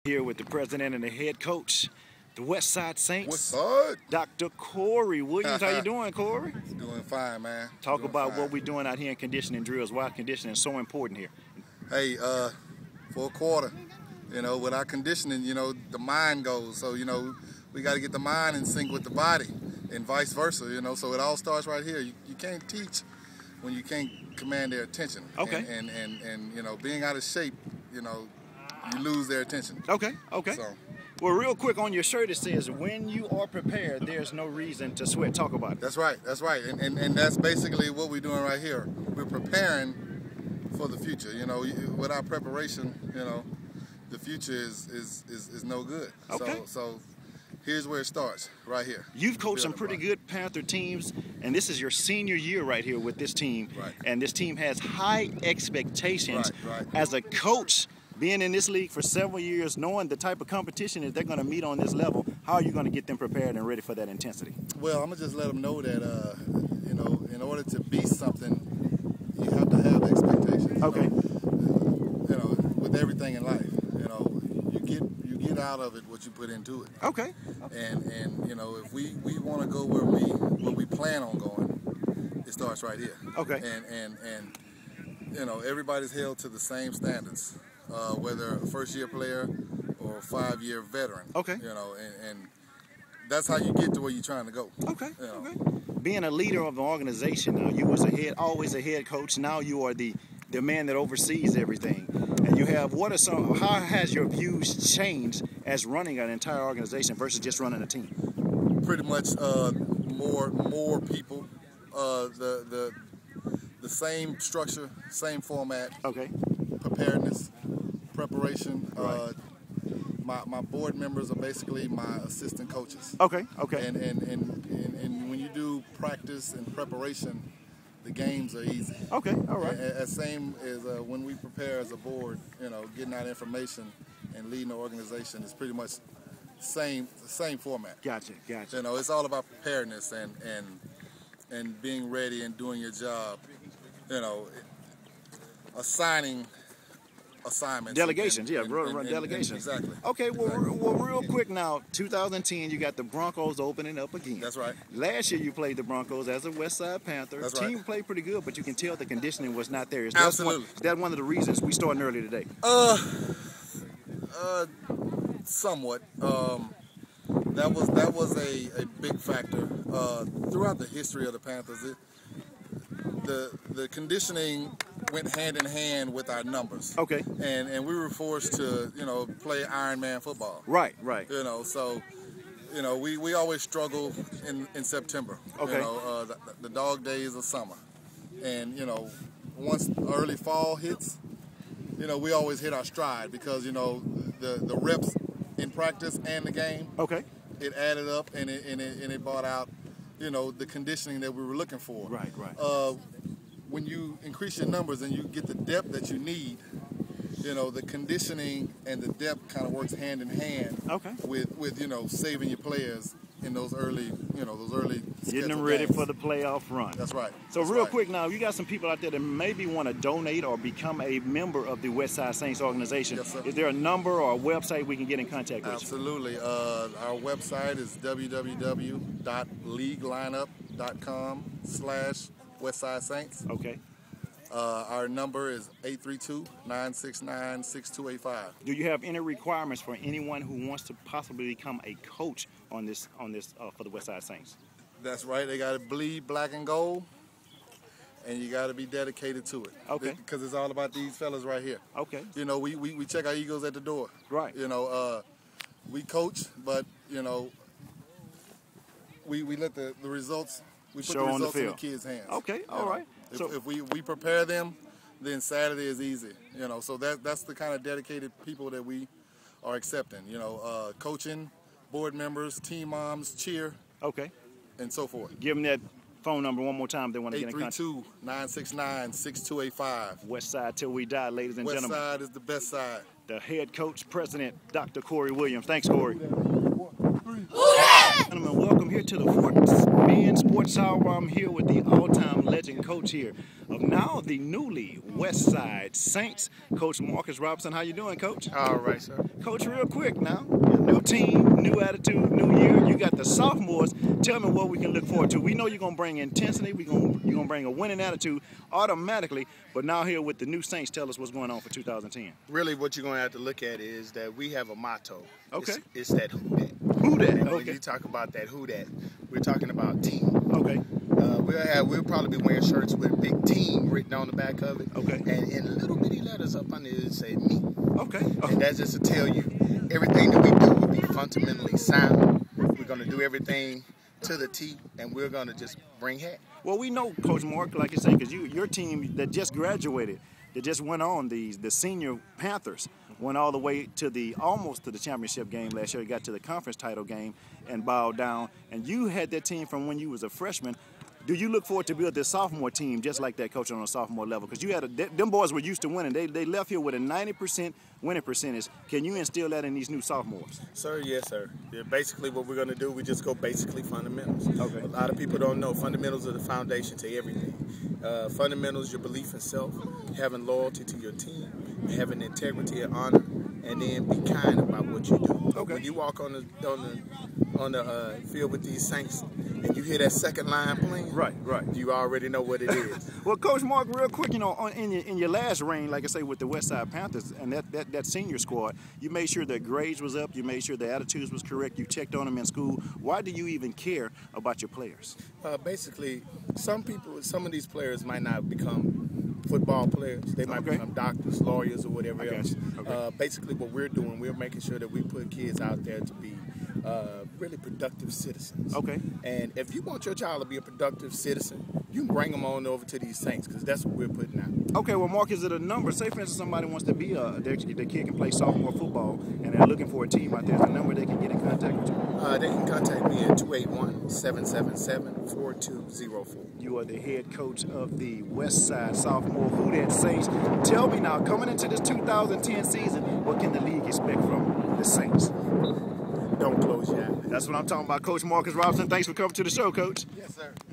Here with the president and the head coach, the Westside Saints. Westside. Dr. Corey Williams. How you doing, Corey? Doing fine, man. Talk about what we're doing out here in conditioning drills. Why conditioning is so important here. Hey, for a quarter, with our conditioning, the mind goes. So, we got to get the mind in sync with the body and vice versa, so it all starts right here. You can't teach when you can't command their attention. Okay. And being out of shape, you lose their attention. Okay. So. Well, real quick on your shirt, it says, when you are prepared, there's no reason to sweat. Talk about it. That's right. And that's basically what we're doing right here. We're preparing for the future. With our preparation, the future is no good. Okay. So here's where it starts, right here. You've coached some pretty good Panther teams, and this is your senior year right here with this team. Right. And this team has high expectations. Right. As a coach, being in this league for several years, knowing the type of competition that they're going to meet on this level, how are you going to get them prepared and ready for that intensity? Well, I'm going to just let them know that, in order to be something, you have to have expectations. Okay. With everything in life, you get out of it what you put into it. Okay. And if we want to go where we plan on going, it starts right here. Okay. And everybody's held to the same standards. Whether a first-year player or a 5-year veteran. Okay. And that's how you get to where you're trying to go. Okay. Being a leader of an organization, now you was always a head coach. Now you are the man that oversees everything. And you have how has your views changed as running an entire organization versus just running a team? Pretty much more people, the same structure, same format. Okay. Preparedness. Preparation. Right. My board members are basically my assistant coaches. Okay. And when you do practice and preparation, the games are easy. Okay. All right. As same as when we prepare as a board, getting out information and leading the organization is pretty much the same format. Gotcha. It's all about preparedness and being ready and doing your job. Assigning assignments. Delegations, and delegations. Exactly. Okay, well, real quick now, 2010, you got the Broncos opening up again. That's right. Last year, you played the Broncos as a Westside Panther. That's Team right. played pretty good, but you can tell the conditioning was not there. Absolutely. That's one of the reasons we started early today. Somewhat. That was a big factor throughout the history of the Panthers. The conditioning went hand in hand with our numbers. Okay. And we were forced to, play Iron Man football. Right. So, we always struggle in September. Okay. The dog days of summer. And, once early fall hits, we always hit our stride because, the reps in practice and the game. Okay. It added up and it brought out, the conditioning that we were looking for. Right. When you increase your numbers and you get the depth that you need, the conditioning and the depth kind of works hand in hand. Okay. With saving your players in those early getting them ready for the playoff run. That's right. So real quick now, you got some people out there that maybe want to donate or become a member of the Westside Saints organization. Yes, sir. Is there a number or a website we can get in contact with? Absolutely. Our website is www.leaguelineup.com/Westside Saints. Okay. Our number is 832-969-6285. Do you have any requirements for anyone who wants to possibly become a coach on this for the Westside Saints? That's right. They got to bleed black and gold, and you got to be dedicated to it. Okay. Because it's all about these fellas right here. Okay. We check our egos at the door. Right. We coach, but we let the results. We put show the on the results in field. the kids' hands. Okay. All right. If we prepare them, then Saturday is easy. So that's the kind of dedicated people that we are accepting. Coaching, board members, team moms, cheer. Okay. And so forth. Give them that phone number one more time if they want to get in contact. 832-969-6285. Westside till we die, ladies and gentlemen. Westside is the best side. The head coach, president, Dr. Corey Williams. Thanks, Corey. Whodat! Gentlemen, welcome here to the Fort Bend Sports Hour. I'm here with the all-time legend coach here of now the newly Westside Saints, Coach Marcus Robinson. How you doing, Coach? All right, sir. Coach, real quick now, new team, new attitude, new year. You got the sophomores. Tell me what we can look forward to. We know you're gonna bring intensity. You're gonna bring a winning attitude automatically. But now here with the new Saints, tell us what's going on for 2010. Really, what you're gonna have to look at is that we have a motto. Okay. It's that Whodat. Whodat. And Okay. when you talk about that Whodat, we're talking about team. Okay. We'll probably be wearing shirts with big team written on the back of it. Okay. And in little bitty letters up under it say me. Okay. And that's just to tell you everything that we do will be fundamentally sound. We're gonna do everything to the T, and we're gonna just bring hat. Well, we know, Coach Mark, like you say, because your team that just graduated, that just went on, the senior Panthers, went all the way to almost to the championship game last year. You got to the conference title game and bowed down. And you had that team from when you was a freshman. Do you look forward to build this sophomore team just like that, coach, on a sophomore level? Because you had them boys were used to winning. They left here with a 90% winning percentage. Can you instill that in these new sophomores? Sir, yes, sir. Yeah, basically, what we're going to do, we just go basically fundamentals. Okay. A lot of people don't know fundamentals are the foundation to everything. Fundamentals, your belief in self, having loyalty to your team, having integrity and honor, and then be kind about what you do. Okay. When you walk on the field with these Saints and you hear that second line playing, Right. you already know what it is. Well, Coach Mark, real quick, in your last reign, like I say, with the Westside Panthers and that senior squad, you made sure their grades was up, you made sure their attitudes was correct, you checked on them in school. Why do you even care about your players? Basically, some of these players might not become football players. They might become doctors, lawyers, or whatever else. Okay. Basically, what we're doing, we're making sure that we put kids out there to be really productive citizens. Okay. And if you want your child to be a productive citizen, you can bring them on over to these Saints, because that's what we're putting out. Okay, well, Mark, is it a number? Say, for instance, somebody wants to be their kid can play sophomore football, and they're looking for a team out there. Is there a number they can get in contact with you? They can contact me at 281-777-4204. You are the head coach of the Westside Sophomore Whodat Saints. Tell me now, coming into this 2010 season, what can the league expect from the Saints? Don't close your eyes. That's what I'm talking about. Coach Marcus Robinson, thanks for coming to the show, Coach. Yes, sir.